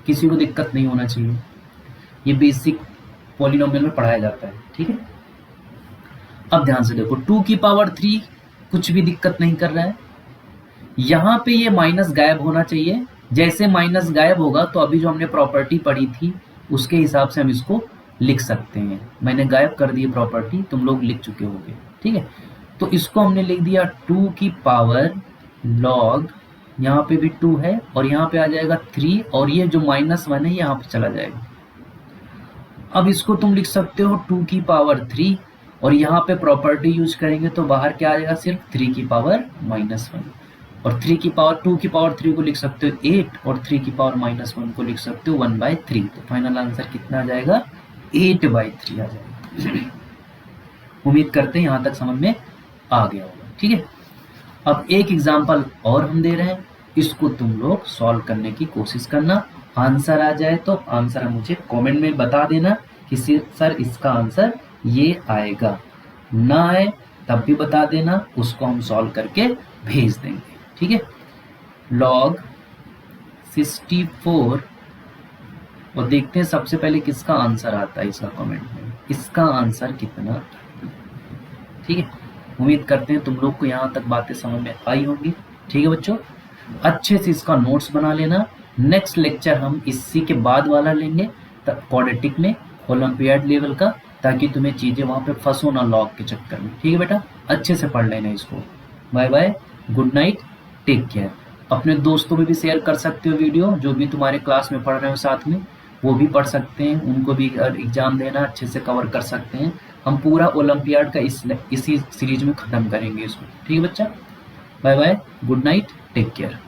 किसी को दिक्कत नहीं होना चाहिए, ये बेसिक पॉलिनोमियल में पढ़ाया जाता है, ठीक है। अब ध्यान से देखो 2 की पावर 3 कुछ भी दिक्कत नहीं कर रहा है, यहाँ पे ये माइनस गायब होना चाहिए। जैसे माइनस गायब होगा तो अभी जो हमने प्रॉपर्टी पढ़ी थी उसके हिसाब से हम इसको लिख सकते हैं। मैंने गायब कर दी प्रॉपर्टी, तुम लोग लिख चुके होंगे, ठीक है। तो इसको हमने लिख दिया 2 की पावर लॉग, यहाँ पे भी 2 है और यहाँ पे आ जाएगा 3 और ये जो -1 है यहाँ पे चला जाएगा। अब इसको तुम लिख सकते हो 2 की पावर 3 और यहाँ पे प्रॉपर्टी यूज करेंगे तो बाहर क्या आ जाएगा, सिर्फ 3 की पावर -1 और 3 की पावर 2 की पावर 3 को लिख सकते हो 8 और 3 की पावर -1 को लिख सकते हो 1/3। तो फाइनल आंसर कितना आ जाएगा, 8/3 आ जाएगा। उम्मीद करते हैं यहाँ तक समझ में आ गया होगा, ठीक है। अब एक एग्जाम्पल और हम दे रहे हैं, इसको तुम लोग सॉल्व करने की कोशिश करना। आंसर आ जाए तो आंसर मुझे कमेंट में बता देना कि सर इसका आंसर ये आएगा, ना आए तब भी बता देना, उसको हम सॉल्व करके भेज देंगे, ठीक है। लॉग 64 और देखते हैं सबसे पहले किसका आंसर आता है इसका कमेंट में, इसका आंसर कितना, ठीक है। उम्मीद करते हैं तुम लोग को यहाँ तक बातें समझ में आई होंगी, ठीक है बच्चों। अच्छे से इसका नोट्स बना लेना, नेक्स्ट लेक्चर हम इसी के बाद वाला लेंगे क्वाड्रेटिक में ओलंपियाड लेवल का, ताकि तुम्हें चीजें वहां पे फंसो ना लॉग के चक्कर में, ठीक है बेटा। अच्छे से पढ़ लेना इसको। Bye bye, good night, take care. अपने दोस्तों में भी शेयर कर सकते हो वीडियो, जो भी तुम्हारे क्लास में पढ़ रहे हो साथ में वो भी पढ़ सकते हैं, उनको भी एग्जाम देना अच्छे से कवर कर सकते हैं। हम पूरा ओलंपियाड का इसी सीरीज में खत्म करेंगे इसको, ठीक है बच्चा। Bye bye, good night, take care.